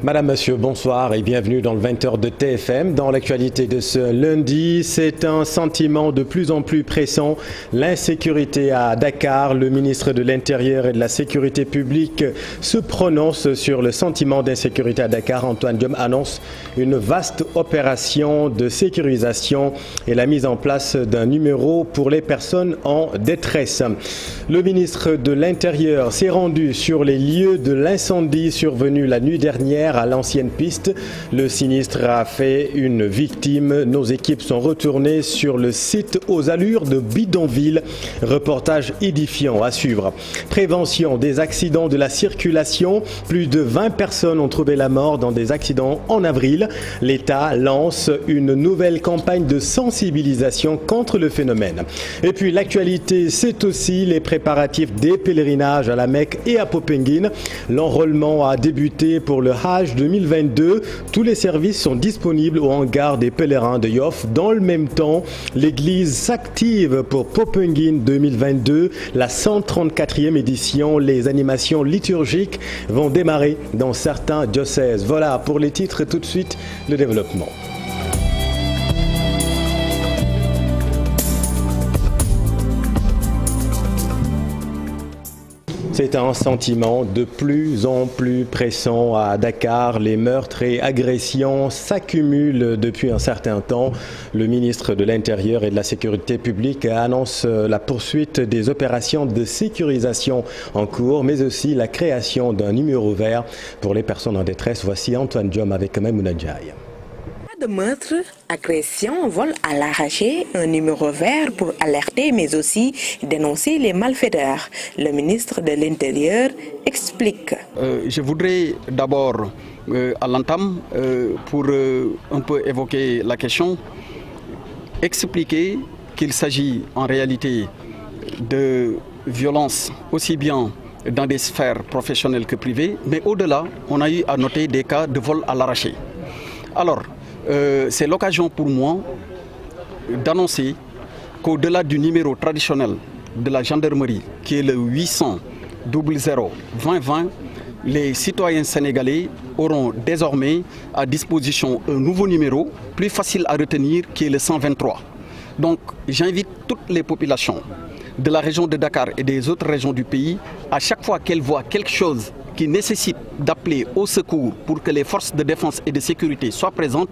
Madame, Monsieur, bonsoir et bienvenue dans le 20h de TFM. Dans l'actualité de ce lundi, c'est un sentiment de plus en plus pressant. L'insécurité à Dakar. Le ministre de l'Intérieur et de la Sécurité publique se prononce sur le sentiment d'insécurité à Dakar. Antoine Diome annonce une vaste opération de sécurisation et la mise en place d'un numéro pour les personnes en détresse. Le ministre de l'Intérieur s'est rendu sur les lieux de l'incendie survenu la nuit dernière à l'ancienne piste. Le sinistre a fait une victime. Nos équipes sont retournées sur le site aux allures de bidonville. Reportage édifiant à suivre. Prévention des accidents de la circulation. Plus de 20 personnes ont trouvé la mort dans des accidents en avril. L'État lance une nouvelle campagne de sensibilisation contre le phénomène. Et puis l'actualité, c'est aussi les préparatifs des pèlerinages à la Mecque et à Popenguine. L'enrôlement a débuté pour le Hajj 2022. Tous les services sont disponibles au hangar des pèlerins de Yoff. Dans le même temps, l'Église s'active pour Popenguine 2022, la 134e édition. Les animations liturgiques vont démarrer dans certains diocèses. Voilà pour les titres. Tout de suite, le développement. C'est un sentiment de plus en plus pressant à Dakar. Les meurtres et agressions s'accumulent depuis un certain temps. Le ministre de l'Intérieur et de la Sécurité publique annonce la poursuite des opérations de sécurisation en cours, mais aussi la création d'un numéro vert pour les personnes en détresse. Voici Antoine Diome avec Maimouna Ndiaye. De meurtre, agression, vol à l'arraché, un numéro vert pour alerter mais aussi dénoncer les malfaiteurs. Le ministre de l'Intérieur explique. Je voudrais d'abord, à l'entame, pour un peu évoquer la question, expliquer qu'il s'agit en réalité de violences aussi bien dans des sphères professionnelles que privées, mais au-delà, on a eu à noter des cas de vol à l'arraché. Alors, c'est l'occasion pour moi d'annoncer qu'au-delà du numéro traditionnel de la gendarmerie, qui est le 800 00 20 20, les citoyens sénégalais auront désormais à disposition un nouveau numéro, plus facile à retenir, qui est le 123. Donc j'invite toutes les populations de la région de Dakar et des autres régions du pays, à chaque fois qu'elles voient quelque chose qui nécessite d'appeler au secours pour que les forces de défense et de sécurité soient présentes,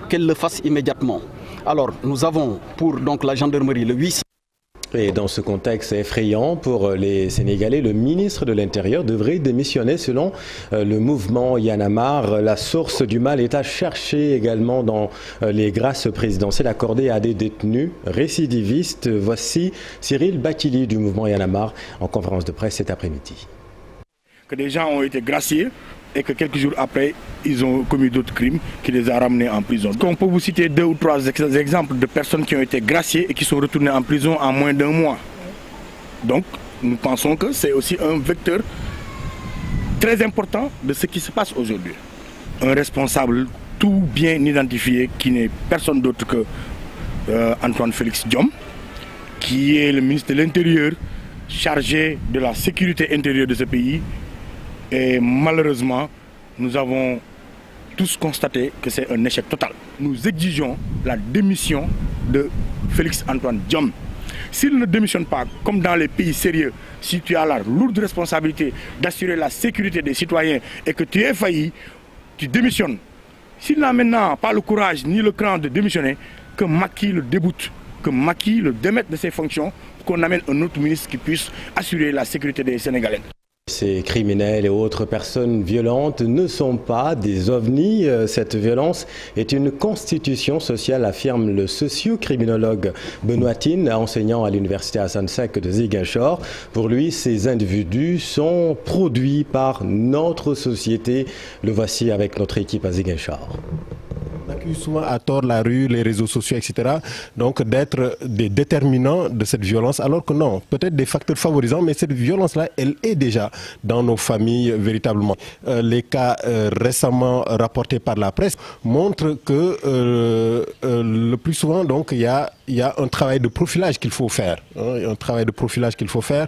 qu'elles le fassent immédiatement. Alors, nous avons pour donc, la gendarmerie le 800. Et dans ce contexte effrayant pour les Sénégalais, le ministre de l'Intérieur devrait démissionner selon le mouvement Y en a marre. La source du mal est à chercher également dans les grâces présidentielles accordées à des détenus récidivistes. Voici Cyril Bakili du mouvement Y en a marre en conférence de presse cet après-midi. Que des gens ont été graciés et que quelques jours après, ils ont commis d'autres crimes qui les ont ramenés en prison. On peut vous citer 2 ou 3 exemples de personnes qui ont été graciées et qui sont retournées en prison en moins d'1 mois. Donc, nous pensons que c'est aussi un vecteur très important de ce qui se passe aujourd'hui. Un responsable tout bien identifié qui n'est personne d'autre que Antoine Félix Diome, qui est le ministre de l'Intérieur chargé de la sécurité intérieure de ce pays. Et malheureusement, nous avons tous constaté que c'est un échec total. Nous exigeons la démission de Félix Antoine Diome. S'il ne démissionne pas, comme dans les pays sérieux, si tu as la lourde responsabilité d'assurer la sécurité des citoyens et que tu es failli, tu démissionnes. S'il n'a maintenant pas le courage ni le cran de démissionner, que Macky le déboute, que Macky le démette de ses fonctions, pour qu'on amène un autre ministre qui puisse assurer la sécurité des Sénégalais. Ces criminels et autres personnes violentes ne sont pas des ovnis. Cette violence est une constitution sociale, affirme le socio-criminologue Benoît Tine, enseignant à l'université Hassan Sek de Ziguinchor. Pour lui, ces individus sont produits par notre société. Le voici avec notre équipe à Ziguinchor. accusent souvent à tort la rue, les réseaux sociaux, etc. Donc d'être des déterminants de cette violence, alors que non, peut-être des facteurs favorisants, mais cette violence-là, elle est déjà dans nos familles véritablement. Les cas récemment rapportés par la presse montrent que le plus souvent, donc, il y a un travail de profilage qu'il faut faire, un travail de profilage qu'il faut faire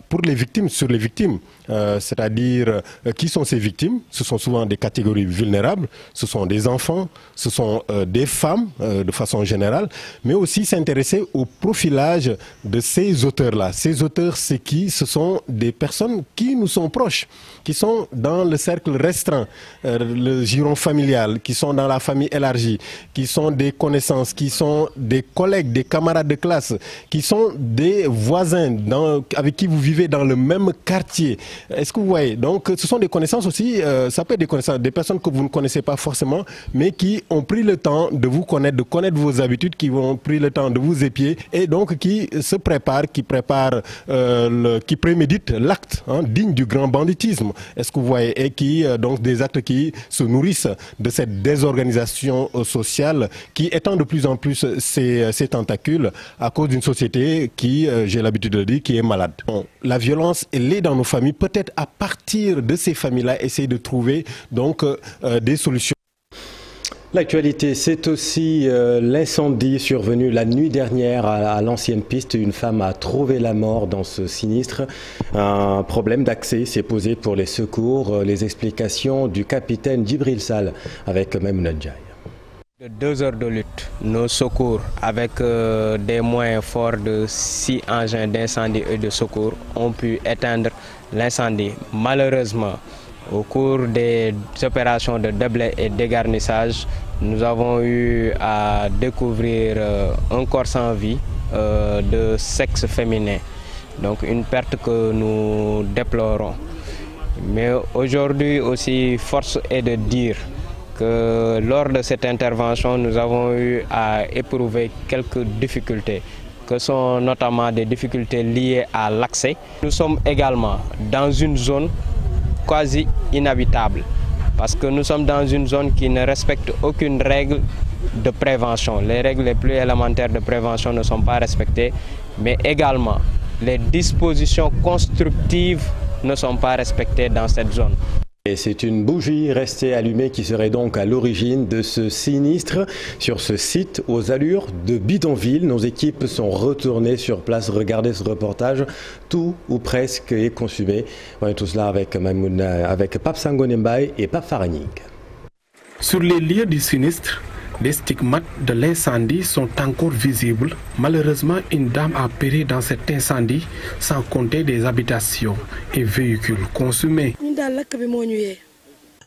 pour les victimes, sur les victimes, c'est-à-dire qui sont ces victimes. Ce sont souvent des catégories vulnérables, ce sont des enfants, ce sont des femmes de façon générale, mais aussi s'intéresser au profilage de ces auteurs-là. Ces auteurs, c'est qui? Ce sont des personnes qui nous sont proches, qui sont dans le cercle restreint, le giron familial, qui sont dans la famille élargie, qui sont des connaissances, qui sont des collègues, des camarades de classe, qui sont des voisins avec qui vous vivez dans le même quartier. Est-ce que vous voyez? Donc ce sont des connaissances aussi, ça peut être des connaissances, des personnes que vous ne connaissez pas forcément, mais qui ont pris le temps de vous connaître, de connaître vos habitudes, qui ont pris le temps de vous épier et donc qui se préparent, qui préméditent l'acte digne du grand banditisme. Est-ce que vous voyez? Et qui, donc des actes qui se nourrissent de cette désorganisation sociale qui étend de plus en plus ses tentacules à cause d'une société qui, j'ai l'habitude de le dire, qui est malade. Bon, la violence, elle est dans nos familles. Peut-être à partir de ces familles-là, essayer de trouver donc des solutions. L'actualité, c'est aussi l'incendie survenu la nuit dernière à l'ancienne piste. Une femme a trouvé la mort dans ce sinistre. Un problème d'accès s'est posé pour les secours. Les explications du capitaine Djibril Sall avec Maimouna Ndiaye. 2 heures de lutte, nos secours avec des moyens forts de 6 engins d'incendie et de secours ont pu éteindre l'incendie. Malheureusement, au cours des opérations de déblai et dégarnissage, nous avons eu à découvrir un corps sans vie de sexe féminin. Donc une perte que nous déplorons. Mais aujourd'hui aussi, force est de dire que lors de cette intervention, nous avons eu à éprouver quelques difficultés, que sont notamment des difficultés liées à l'accès. Nous sommes également dans une zone quasi inhabitable, parce que nous sommes dans une zone qui ne respecte aucune règle de prévention. Les règles les plus élémentaires de prévention ne sont pas respectées, mais également les dispositions constructives ne sont pas respectées dans cette zone. Et c'est une bougie restée allumée qui serait donc à l'origine de ce sinistre sur ce site aux allures de bidonville. Nos équipes sont retournées sur place. Regardez ce reportage. Tout ou presque est consumé. On est tout cela avec Maimouna, avec Pape Sangone Mbaye et Pape Faraning. Sur les lieux du sinistre, les stigmates de l'incendie sont encore visibles. Malheureusement, une dame a péri dans cet incendie, sans compter des habitations et véhicules consumés.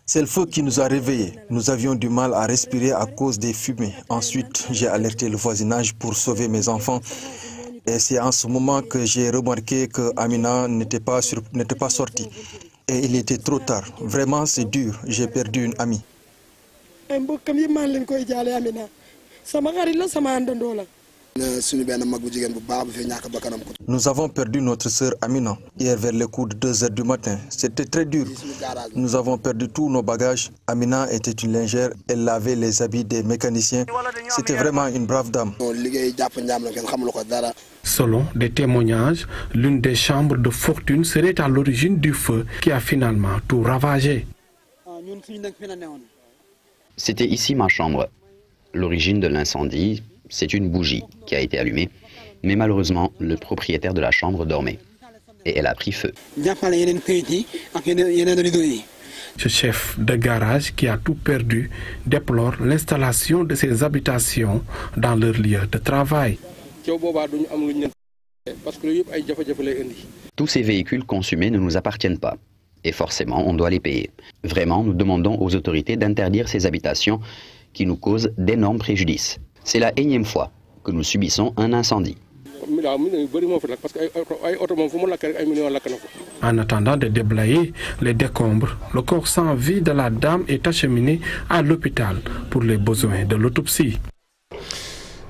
C'est le feu qui nous a réveillés. Nous avions du mal à respirer à cause des fumées. Ensuite, j'ai alerté le voisinage pour sauver mes enfants. Et c'est en ce moment que j'ai remarqué que Amina n'était pas sortie. Et il était trop tard. Vraiment, c'est dur. J'ai perdu une amie. Nous avons perdu notre sœur Amina hier vers les coups de 2 heures du matin. C'était très dur. Nous avons perdu tous nos bagages. Amina était une lingère. Elle lavait les habits des mécaniciens. C'était vraiment une brave dame. Selon des témoignages, l'une des chambres de fortune serait à l'origine du feu qui a finalement tout ravagé. C'était ici ma chambre. L'origine de l'incendie, c'est une bougie qui a été allumée, mais malheureusement, le propriétaire de la chambre dormait et elle a pris feu. Ce chef de garage qui a tout perdu déplore l'installation de ses habitations dans leur lieu de travail. Tous ces véhicules consumés ne nous appartiennent pas. Et forcément, on doit les payer. Vraiment, nous demandons aux autorités d'interdire ces habitations qui nous causent d'énormes préjudices. C'est la énième fois que nous subissons un incendie. En attendant de déblayer les décombres, le corps sans vie de la dame est acheminé à l'hôpital pour les besoins de l'autopsie.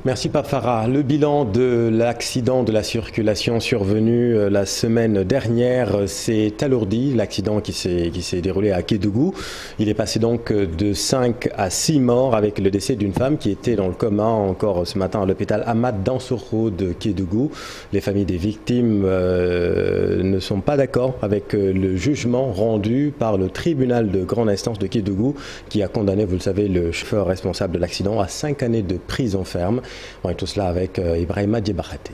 Merci Pape Farah. Le bilan de l'accident de la circulation survenu la semaine dernière s'est alourdi. L'accident qui s'est déroulé à Kédougou. Il est passé donc de 5 à 6 morts avec le décès d'une femme qui était dans le coma encore ce matin à l'hôpital Ahmad Dansokho de Kédougou. Les familles des victimes ne sont pas d'accord avec le jugement rendu par le tribunal de grande instance de Kédougou qui a condamné, vous le savez, le chauffeur responsable de l'accident à 5 années de prison ferme. On est tout cela avec Ibrahima Diabakhate.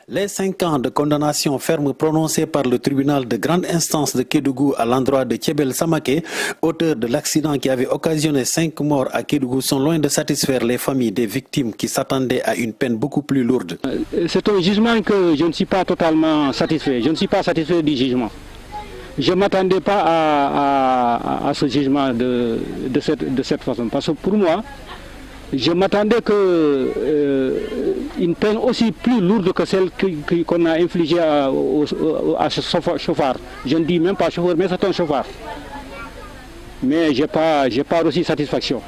Les 5 ans de condamnation ferme prononcés par le tribunal de grande instance de Kédougou à l'endroit de Thiebel Samaké, auteur de l'accident qui avait occasionné 5 morts à Kédougou, sont loin de satisfaire les familles des victimes qui s'attendaient à une peine beaucoup plus lourde. C'est un jugement que je ne suis pas totalement satisfait. Je ne suis pas satisfait du jugement. Je ne m'attendais pas à ce jugement de cette façon. Parce que pour moi, je m'attendais qu'une peine aussi plus lourde que celle qu'on a infligée à ce chauffeur. Je ne dis même pas chauffeur, mais c'est un chauffeur. Mais je n'ai pas reçu satisfaction.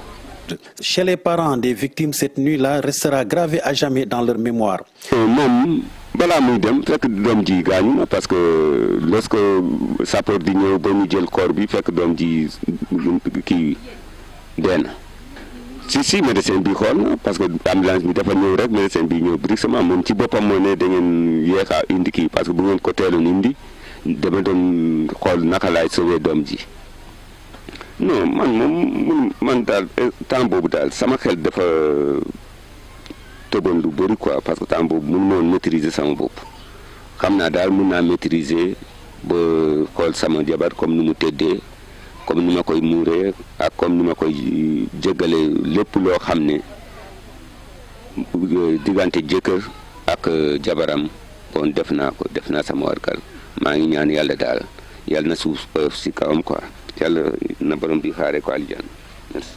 Chez les parents des victimes, cette nuit-là restera gravée à jamais dans leur mémoire. Parce que lorsque ça peut dire que le corps fait que l'homme dit si médecin bi xool parce que ambulance bi dafa ñëw rek médecin bi ñëw brusquement moom ci boppam moo ne da ngeen yéex a indi kii parce que bu ngeen ko teeloon indi dama doon xool naka laay sauver doom ji non man daal temps boobu daal sama xel dafa tëboon lu bëri quoi parce que temps boobu mun noon maîtriser sama bopp xam naa daal mun naa maîtriser ba xool sama jabar comme nu mu tëddee comme ni ma koy muuree ak comme ni ma koy jégale lépp loo xam ne diggante jëkkër ak jabaram bon def naa sama warkal maa ngi ñaan yàlla daal yàlla na suuf si kawam quoi yàlla na borom bi xaare ko aljana.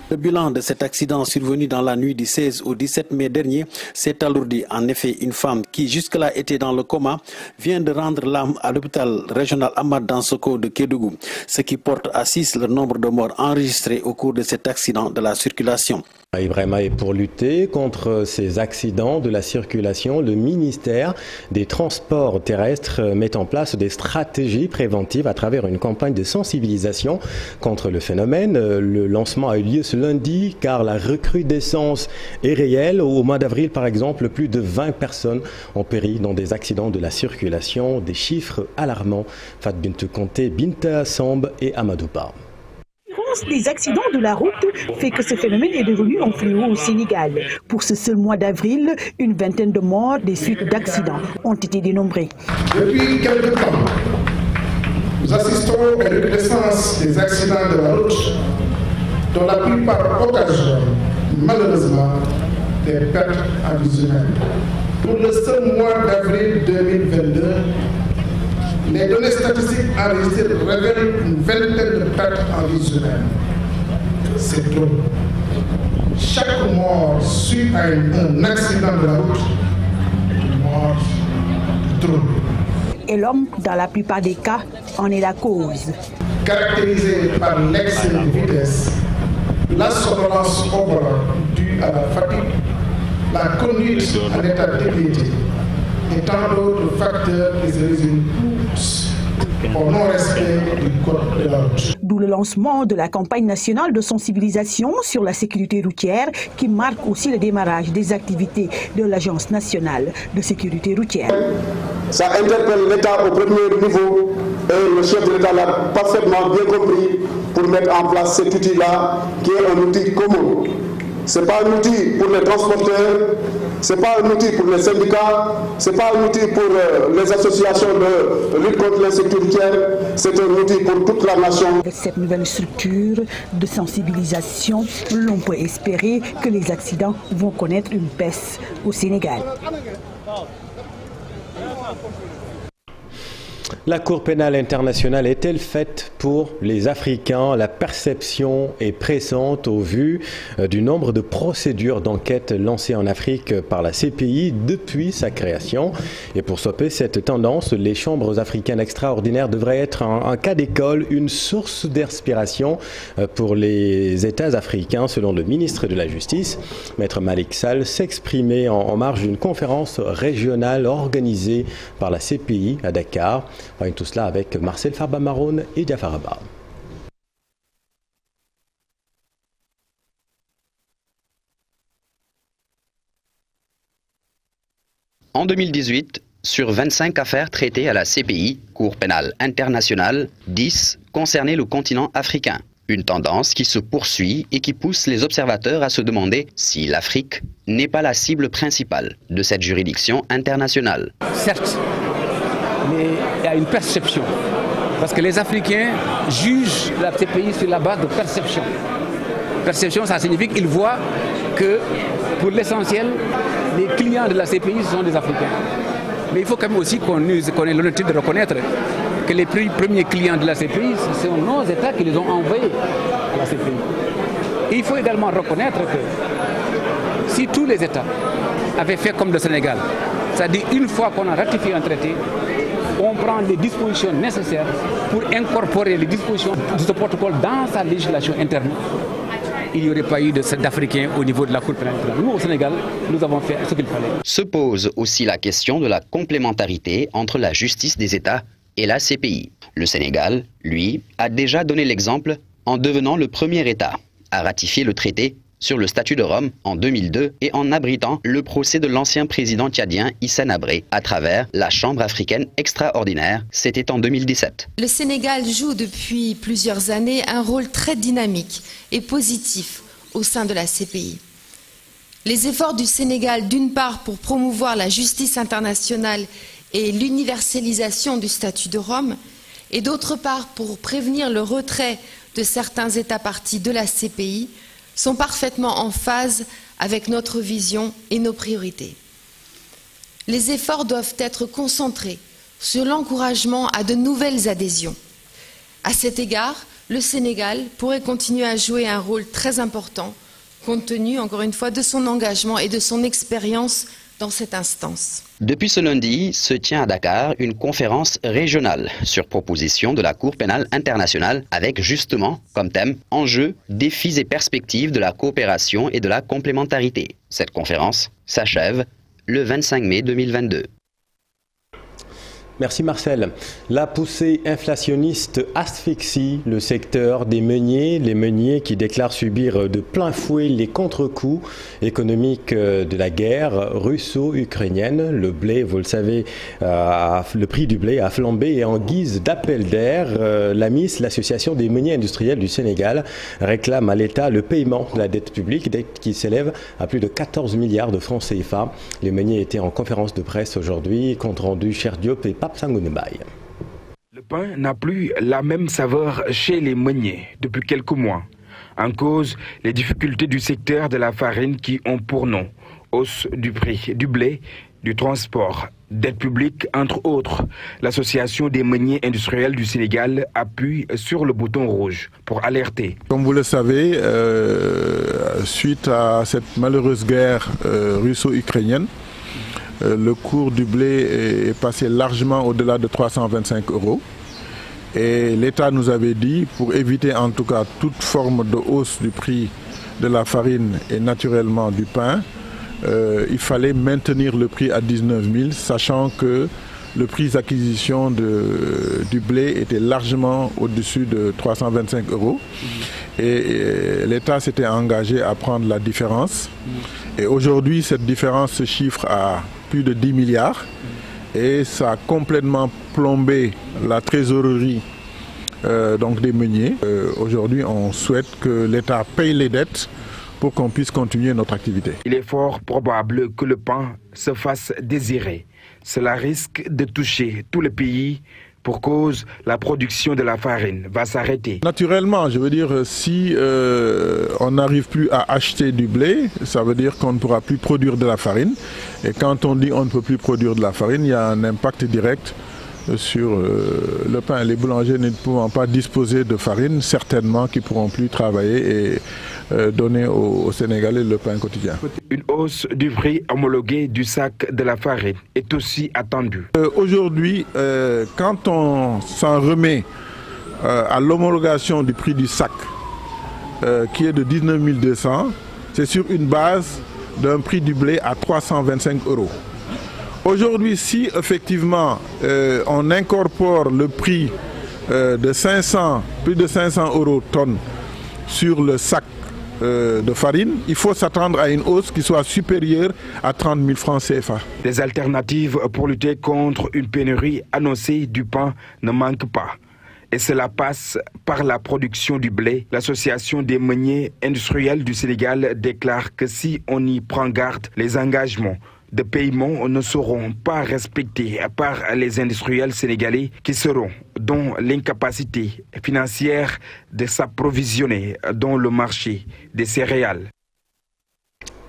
Le bilan de cet accident survenu dans la nuit du 16 au 17 mai dernier s'est alourdi. En effet, une femme qui jusque-là était dans le coma vient de rendre l'âme à l'hôpital régional Ahmad Dansokho de Kédougou, ce qui porte à 6 le nombre de morts enregistrés au cours de cet accident de la circulation. Ibrahima, et pour lutter contre ces accidents de la circulation, le ministère des Transports terrestres met en place des stratégies préventives à travers une campagne de sensibilisation contre le phénomène. Le lancement a eu lieu ce lundi car la recrudescence est réelle. Au mois d'avril, par exemple, plus de 20 personnes ont péri dans des accidents de la circulation. Des chiffres alarmants. Fat Bintou Conté, Binta Samb et Amadou Ba. Des accidents de la route fait que ce phénomène est devenu un fléau au Sénégal. Pour ce seul mois d'avril, une vingtaine de morts des suites d'accidents ont été dénombrés. Depuis quelque temps, nous assistons à une recrudescence des accidents de la route, dont la plupart occasionnent malheureusement des pertes en vie humaine. Pour le seul mois d'avril 2022, les données statistiques enregistrées révèlent une vingtaine de pertes en vie humaine. C'est trop. Chaque mort suite à un accident de la route, une mort trop. Et l'homme, dans la plupart des cas, en est la cause. Caractérisé par l'excès de vitesse, la somnolence au volant due à la fatigue, la conduite en état d'ébriété et tant d'autres facteurs qui se résument au non-respect du code de la route. D'où le lancement de la campagne nationale de sensibilisation sur la sécurité routière qui marque aussi le démarrage des activités de l'Agence nationale de sécurité routière. Ça interpelle l'État au premier niveau et le chef de l'État l'a parfaitement bien compris pour mettre en place cet outil-là qui est un outil commun. Ce n'est pas un outil pour les transporteurs, ce n'est pas un outil pour les syndicats, ce n'est pas un outil pour les associations de lutte contre l'insécurité routière, c'est un outil pour toute la nation. Avec cette nouvelle structure de sensibilisation, l'on peut espérer que les accidents vont connaître une baisse au Sénégal. La Cour pénale internationale est-elle faite pour les Africains? La perception est pressante au vu du nombre de procédures d'enquête lancées en Afrique par la CPI depuis sa création. Et pour stopper cette tendance, les chambres africaines extraordinaires devraient être un cas d'école, une source d'inspiration pour les États africains, selon le ministre de la Justice. Maître Malick Sall s'exprimait en marge d'une conférence régionale organisée par la CPI à Dakar. On voit tout cela avec Marcel Farba-Maroun et Diafaraba. En 2018, sur 25 affaires traitées à la CPI, Cour pénale internationale, 10 concernaient le continent africain. Une tendance qui se poursuit et qui pousse les observateurs à se demander si l'Afrique n'est pas la cible principale de cette juridiction internationale. Certes, mais il y a une perception. Parce que les Africains jugent la CPI sur la base de perception. Perception, ça signifie qu'ils voient que, pour l'essentiel, les clients de la CPI sont des Africains. Mais il faut quand même aussi qu'on ait l'honnêteté de reconnaître que les premiers clients de la CPI, ce sont nos États qui les ont envoyés à la CPI. Et il faut également reconnaître que si tous les États avaient fait comme le Sénégal, c'est-à-dire une fois qu'on a ratifié un traité, on prend les dispositions nécessaires pour incorporer les dispositions de ce protocole dans sa législation interne, il n'y aurait pas eu d'Africains au niveau de la Cour pénale. Nous, au Sénégal, nous avons fait ce qu'il fallait. Se pose aussi la question de la complémentarité entre la justice des États et la CPI. Le Sénégal, lui, a déjà donné l'exemple en devenant le premier État à ratifier le traité sur le statut de Rome en 2002 et en abritant le procès de l'ancien président tchadien Hissène Habré à travers la Chambre africaine extraordinaire. C'était en 2017. Le Sénégal joue depuis plusieurs années un rôle très dynamique et positif au sein de la CPI. Les efforts du Sénégal, d'une part pour promouvoir la justice internationale et l'universalisation du statut de Rome, et d'autre part pour prévenir le retrait de certains États parties de la CPI, sont parfaitement en phase avec notre vision et nos priorités. Les efforts doivent être concentrés sur l'encouragement à de nouvelles adhésions. À cet égard, le Sénégal pourrait continuer à jouer un rôle très important, compte tenu, encore une fois, de son engagement et de son expérience dans cette instance. Depuis ce lundi, se tient à Dakar une conférence régionale sur proposition de la Cour pénale internationale avec justement comme thème « Enjeux, défis et perspectives de la coopération et de la complémentarité ». Cette conférence s'achève le 25 mai 2022. Merci Marcel. La poussée inflationniste asphyxie le secteur des meuniers. Les meuniers qui déclarent subir de plein fouet les contre-coups économiques de la guerre russo-ukrainienne. Le blé, vous le savez, le prix du blé a flambé et en guise d'appel d'air, l'AMIS, l'Association des meuniers industriels du Sénégal, réclame à l'État le paiement de la dette publique, dette qui s'élève à plus de 14 milliards de francs CFA. Les meuniers étaient en conférence de presse aujourd'hui, compte rendu Cher Diop et Le pain n'a plus la même saveur chez les meuniers depuis quelques mois. En cause, les difficultés du secteur de la farine qui ont pour nom hausse du prix du blé, du transport, d'aide publique, entre autres. L'Association des meuniers industriels du Sénégal appuie sur le bouton rouge pour alerter. Comme vous le savez, suite à cette malheureuse guerre russo-ukrainienne, le cours du blé est passé largement au-delà de 325 €. Et l'État nous avait dit, pour éviter en tout cas toute forme de hausse du prix de la farine et naturellement du pain, il fallait maintenir le prix à 19 000, sachant que le prix d'acquisition du blé était largement au-dessus de 325 €. Et l'État s'était engagé à prendre la différence. Et aujourd'hui, cette différence se chiffre à plus de 10 milliards. Et ça a complètement plombé la trésorerie donc des meuniers. Aujourd'hui, on souhaite que l'État paye les dettes pour qu'on puisse continuer notre activité. Il est fort probable que le pain se fasse désirer. Cela risque de toucher tout le pays. Pour cause, la production de la farine va s'arrêter. Naturellement, je veux dire, si on n'arrive plus à acheter du blé, ça veut dire qu'on ne pourra plus produire de la farine. Et quand on dit on ne peut plus produire de la farine, il y a un impact direct sur le pain. Les boulangers ne pouvant pas disposer de farine, certainement qu'ils ne pourront plus travailler et donner aux Sénégalais le pain quotidien. Une hausse du prix homologué du sac de la farine est aussi attendue. Aujourd'hui, quand on s'en remet à l'homologation du prix du sac, qui est de 19 200, c'est sur une base d'un prix du blé à 325 €. Aujourd'hui, si effectivement on incorpore le prix de plus de 500 € tonne sur le sac de farine, il faut s'attendre à une hausse qui soit supérieure à 30 000 francs CFA. Des alternatives pour lutter contre une pénurie annoncée du pain ne manquent pas. Et cela passe par la production du blé. L'association des meuniers industriels du Sénégal déclare que si on y prend garde, les engagements de paiement ne seront pas respectés par les industriels sénégalais qui seront dans l'incapacité financière de s'approvisionner dans le marché des céréales.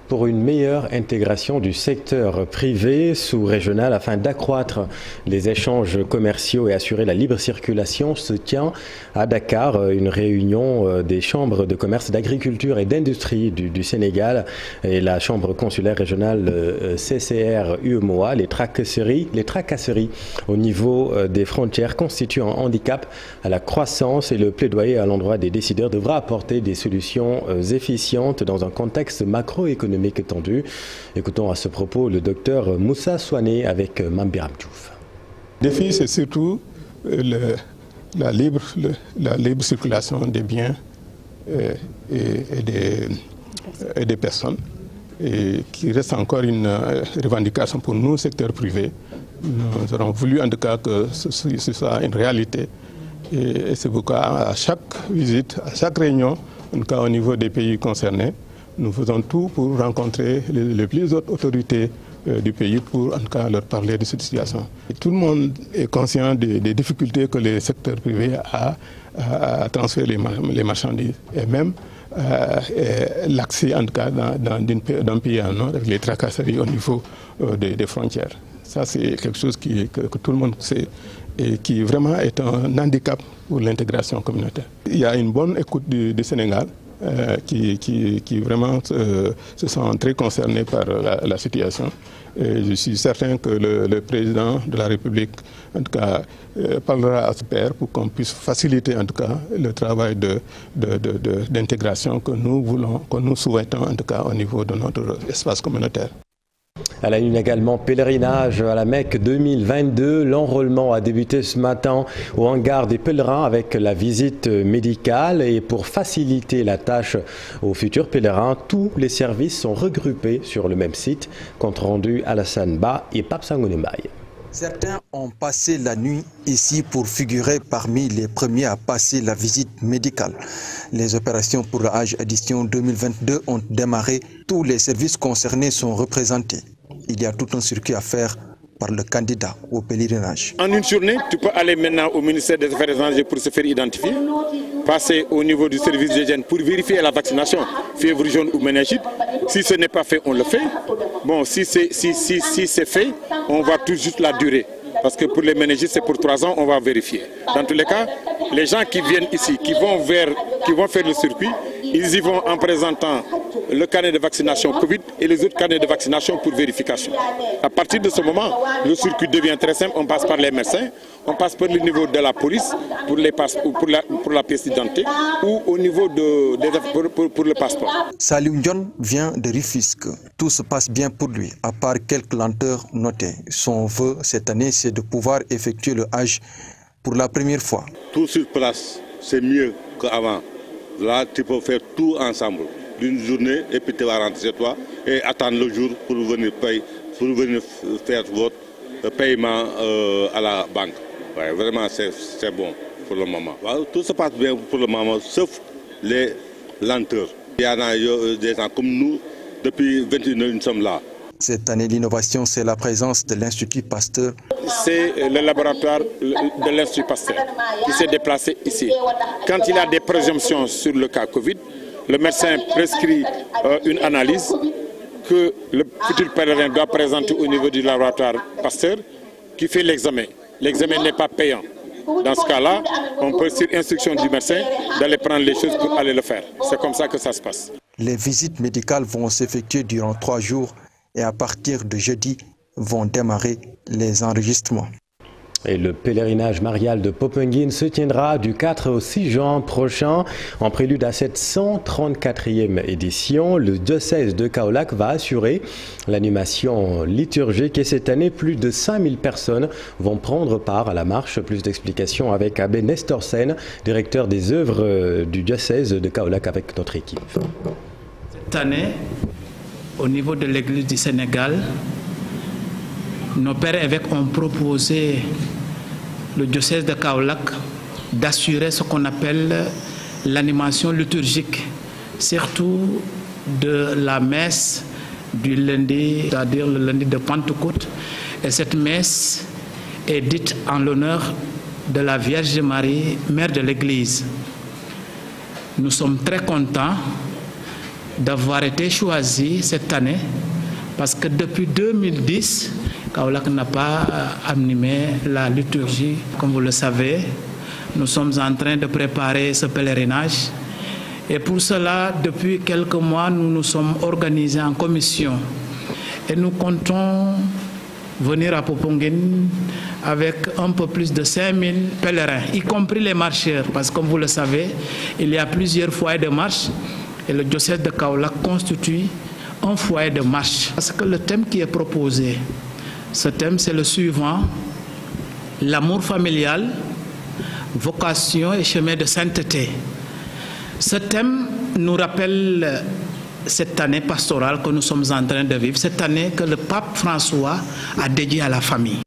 Pour une meilleure intégration du secteur privé sous-régional afin d'accroître les échanges commerciaux et assurer la libre circulation, se tient à Dakar une réunion des chambres de commerce, d'agriculture et d'industrie du Sénégal et la chambre consulaire régionale CCR-UEMOA. Les tracasseries au niveau des frontières constituent un handicap à la croissance et le plaidoyer à l'endroit des décideurs devra apporter des solutions efficientes dans un contexte macroéconomique étendu. Écoutons à ce propos le docteur Moussa Souané avec Mambiram Diouf. Le défi, c'est surtout la libre circulation des biens et des personnes, et qui reste encore une revendication pour nous, secteur privé. Nous aurons voulu en tout cas que ce soit une réalité. Et c'est pourquoi à chaque visite, à chaque réunion, en tout cas au niveau des pays concernés, nous faisons tout pour rencontrer les plus hautes autorités du pays pour en tout cas leur parler de cette situation. Et tout le monde est conscient des difficultés que le secteur privé a à transférer les marchandises et même l'accès en tout cas d'un pays à un autre avec les tracasseries au niveau des frontières. Ça c'est quelque chose que tout le monde sait et qui vraiment est un handicap pour l'intégration communautaire. Il y a une bonne écoute du Sénégal. Qui vraiment se sont très concernés par la situation. Et je suis certain que le président de la République, en tout cas, parlera à ce père pour qu'on puisse faciliter, en tout cas, le travail d'intégration que nous voulons, que nous souhaitons, en tout cas, au niveau de notre espace communautaire. À la une également, pèlerinage à la Mecque 2022. L'enrôlement a débuté ce matin au hangar des pèlerins avec la visite médicale. Et pour faciliter la tâche aux futurs pèlerins, tous les services sont regroupés sur le même site. Compte rendu Alassane Ba et Pape Sangoné Mbaye. Certains ont passé la nuit ici pour figurer parmi les premiers à passer la visite médicale. Les opérations pour la Hajj édition 2022 ont démarré. Tous les services concernés sont représentés. Il y a tout un circuit à faire par le candidat au pèlerinage. En une journée, tu peux aller maintenant au ministère des Affaires étrangères pour se faire identifier, passer au niveau du service d'hygiène pour vérifier la vaccination, fièvre jaune ou méningite. Si ce n'est pas fait, on le fait. Bon, si c'est fait, on va tout juste la durée. Parce que pour les méningites, c'est pour 3 ans, on va vérifier. Dans tous les cas, les gens qui viennent ici, qui vont faire le circuit, ils y vont en présentant le carnet de vaccination Covid et les autres carnets de vaccination pour vérification. À partir de ce moment, le circuit devient très simple. On passe par les médecins, on passe par le niveau de la police pour la pièce d'identité ou au niveau pour le passeport. Saliou Ndion vient de Rufisque. Tout se passe bien pour lui, à part quelques lenteurs notées. Son vœu cette année, c'est de pouvoir effectuer le Hajj pour la première fois. Tout sur place, c'est mieux qu'avant. Là, tu peux faire tout ensemble d'une journée et puis tu vas rentrer chez toi et attendre le jour pour venir faire votre paiement à la banque. Ouais, vraiment, c'est bon pour le moment. Tout se passe bien pour le moment, sauf les lenteurs. Il y en a des gens comme nous, depuis 21 ans, nous sommes là. Cette année, l'innovation, c'est la présence de l'Institut Pasteur. C'est le laboratoire de l'Institut Pasteur qui s'est déplacé ici. Quand il y a des présomptions sur le cas Covid, le médecin prescrit une analyse que le futur pèlerin doit présenter au niveau du laboratoire Pasteur qui fait l'examen. l'examen n'est pas payant. Dans ce cas-là, on peut, sur instruction du médecin, d'aller prendre les choses pour aller le faire. C'est comme ça que ça se passe. Les visites médicales vont s'effectuer durant 3 jours et à partir de jeudi vont démarrer les enregistrements. Et le pèlerinage marial de Popenguine se tiendra du 4 au 6 juin prochain. En prélude à cette 134e édition, le diocèse de Kaolack va assurer l'animation liturgique et cette année, plus de 5000 personnes vont prendre part à la marche. Plus d'explications avec Abbé Nestorsen, directeur des œuvres du diocèse de Kaolack avec notre équipe. Cette année, au niveau de l'Église du Sénégal, nos pères évêques ont proposé le diocèse de Kaolack d'assurer ce qu'on appelle l'animation liturgique, surtout de la messe du lundi, c'est-à-dire le lundi de Pentecôte. Et cette messe est dite en l'honneur de la Vierge Marie, mère de l'Église. Nous sommes très contents d'avoir été choisis cette année parce que depuis 2010, Kaolack n'a pas animé la liturgie. Comme vous le savez, nous sommes en train de préparer ce pèlerinage. Et pour cela, depuis quelques mois, nous nous sommes organisés en commission. Et nous comptons venir à Popenguine avec un peu plus de 5000 pèlerins, y compris les marcheurs. Parce que comme vous le savez, il y a plusieurs foyers de marche. Et le diocèse de Kaolack constitue un foyer de marche. Parce que le thème qui est proposé, ce thème, c'est le suivant: l'amour familial, vocation et chemin de sainteté. Ce thème nous rappelle cette année pastorale que nous sommes en train de vivre, cette année que le pape François a dédiée à la famille.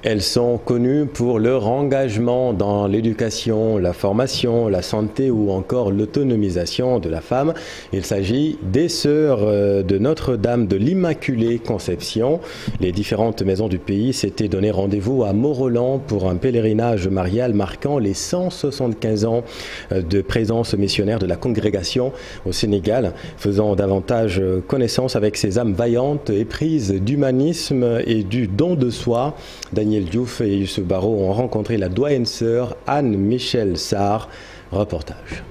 Elles sont connues pour leur engagement dans l'éducation, la formation, la santé ou encore l'autonomisation de la femme. Il s'agit des Sœurs de Notre-Dame de l'Immaculée Conception. Les différentes maisons du pays s'étaient donné rendez-vous à Mont-Roland pour un pèlerinage marial marquant les 175 ans de présence missionnaire de la congrégation au Sénégal, faisant davantage connaissance avec ces âmes vaillantes éprises d'humanisme et du don de soi. Daniel Diouf et Youssef Barrault ont rencontré la doyenne sœur Anne-Michel Sarr. Reportage.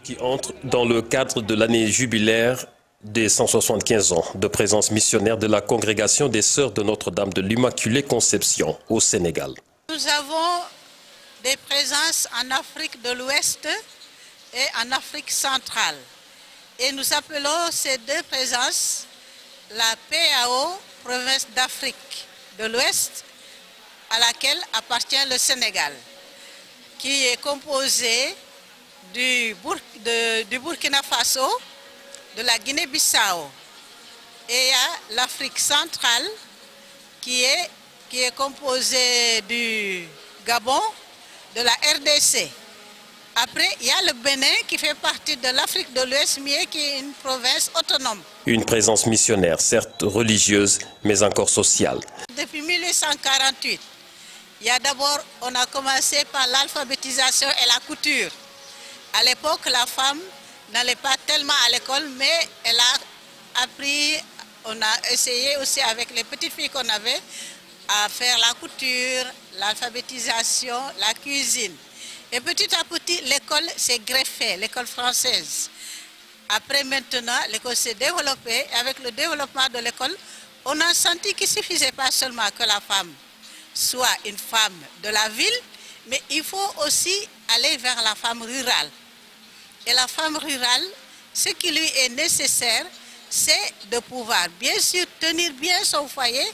Qui entre dans le cadre de l'année jubilaire des 175 ans de présence missionnaire de la congrégation des Sœurs de Notre-Dame de l'Immaculée Conception au Sénégal. Nous avons des présences en Afrique de l'Ouest et en Afrique centrale. Et nous appelons ces deux présences la PAO, province d'Afrique de l'Ouest, à laquelle appartient le Sénégal, qui est composé du Burkina Faso, de la Guinée-Bissau, et il y a l'Afrique centrale qui est composée du Gabon, de la RDC. Après, il y a le Bénin qui fait partie de l'Afrique de l'Ouest, mais qui est une province autonome. Une présence missionnaire, certes religieuse, mais encore sociale. Depuis 1848, on a commencé par l'alphabétisation et la couture. À l'époque, la femme n'allait pas tellement à l'école, mais elle a appris, on a essayé aussi avec les petites filles qu'on avait à faire la couture, l'alphabétisation, la cuisine. Et petit à petit, l'école s'est greffée, l'école française. Après maintenant, l'école s'est développée. Et avec le développement de l'école, on a senti qu'il ne suffisait pas seulement que la femme soit une femme de la ville, mais il faut aussi aller vers la femme rurale. Et la femme rurale, ce qui lui est nécessaire, c'est de pouvoir, bien sûr, tenir bien son foyer,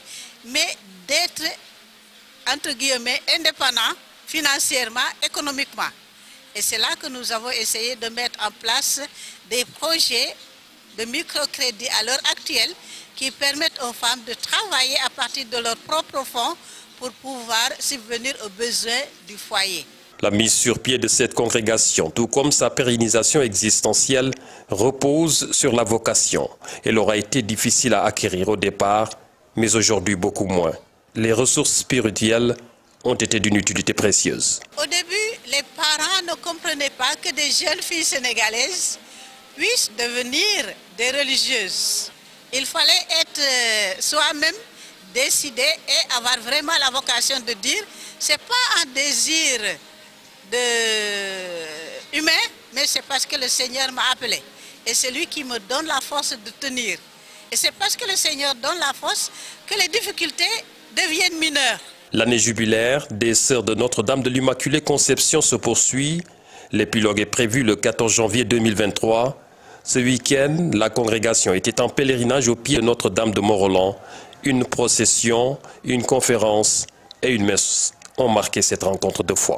mais d'être, entre guillemets, indépendant financièrement, économiquement. Et c'est là que nous avons essayé de mettre en place des projets de microcrédit à l'heure actuelle qui permettent aux femmes de travailler à partir de leurs propres fonds pour pouvoir subvenir aux besoins du foyer. La mise sur pied de cette congrégation, tout comme sa pérennisation existentielle, repose sur la vocation. Elle aura été difficile à acquérir au départ, mais aujourd'hui beaucoup moins. Les ressources spirituelles ont été d'une utilité précieuse. Au début, les parents ne comprenaient pas que des jeunes filles sénégalaises puissent devenir des religieuses. Il fallait être soi-même décider et avoir vraiment la vocation de dire, c'est pas un désir humain, mais c'est parce que le Seigneur m'a appelé. Et c'est lui qui me donne la force de tenir. Et c'est parce que le Seigneur donne la force que les difficultés deviennent mineures. L'année jubilaire des Sœurs de Notre-Dame de l'Immaculée Conception se poursuit. L'épilogue est prévu le 14 janvier 2023. Ce week-end, la congrégation était en pèlerinage au pied de Notre-Dame de Mont-Roland. Une procession, une conférence et une messe ont marqué cette rencontre de foi.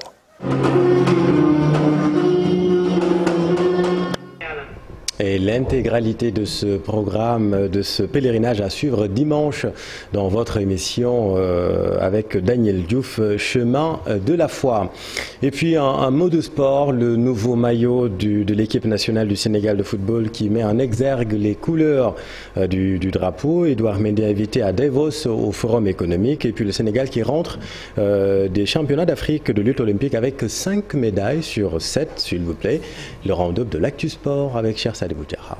Et l'intégralité de ce programme, de ce pèlerinage à suivre dimanche dans votre émission avec Daniel Diouf, Chemin de la foi. Et puis un mot de sport, le nouveau maillot de l'équipe nationale du Sénégal de football qui met en exergue les couleurs du drapeau. Edouard Mendy invité à Davos au Forum économique. Et puis le Sénégal qui rentre des championnats d'Afrique de lutte olympique avec 5 médailles sur 7, s'il vous plaît. Le round-up de l'Actu Sport avec Cher Sadibou Diarra.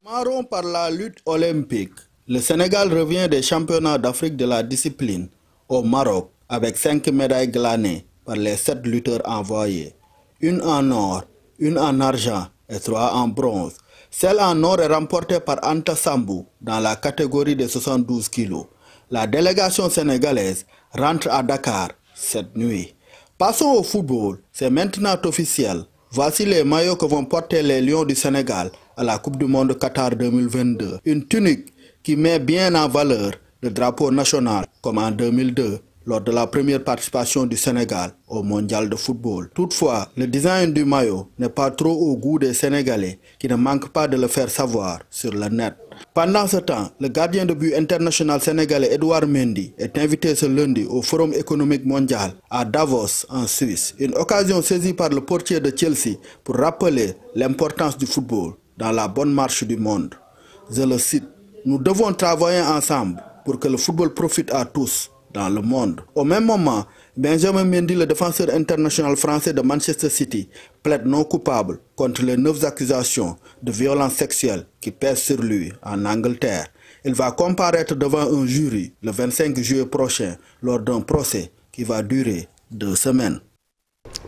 Marron par la lutte olympique. Le Sénégal revient des championnats d'Afrique de la discipline au Maroc avec 5 médailles glanées par les 7 lutteurs envoyés. Une en or, une en argent et 3 en bronze. Celle en or est remportée par Anta Sambou dans la catégorie des 72 kilos. La délégation sénégalaise rentre à Dakar cette nuit. Passons au football, c'est maintenant officiel. Voici les maillots que vont porter les Lions du Sénégal à la Coupe du Monde Qatar 2022. Une tunique qui met bien en valeur le drapeau national, comme en 2002, lors de la première participation du Sénégal au Mondial de football. Toutefois, le design du maillot n'est pas trop au goût des Sénégalais qui ne manquent pas de le faire savoir sur le net. Pendant ce temps, le gardien de but international sénégalais Edouard Mendy est invité ce lundi au Forum économique mondial à Davos, en Suisse. Une occasion saisie par le portier de Chelsea pour rappeler l'importance du football dans la bonne marche du monde. Je le cite, « Nous devons travailler ensemble pour que le football profite à tous dans le monde. » Au même moment, Benjamin Mendy, le défenseur international français de Manchester City, plaide non coupable contre les 9 accusations de violence sexuelle qui pèsent sur lui en Angleterre. Il va comparaître devant un jury le 25 juillet prochain lors d'un procès qui va durer 2 semaines.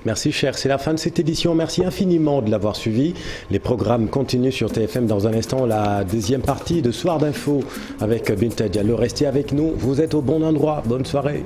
Merci cher, c'est la fin de cette édition. Merci infiniment de l'avoir suivi. Les programmes continuent sur TFM. Dans un instant, la deuxième partie de Soir d'Info avec Binta Diallo. Restez avec nous, vous êtes au bon endroit. Bonne soirée.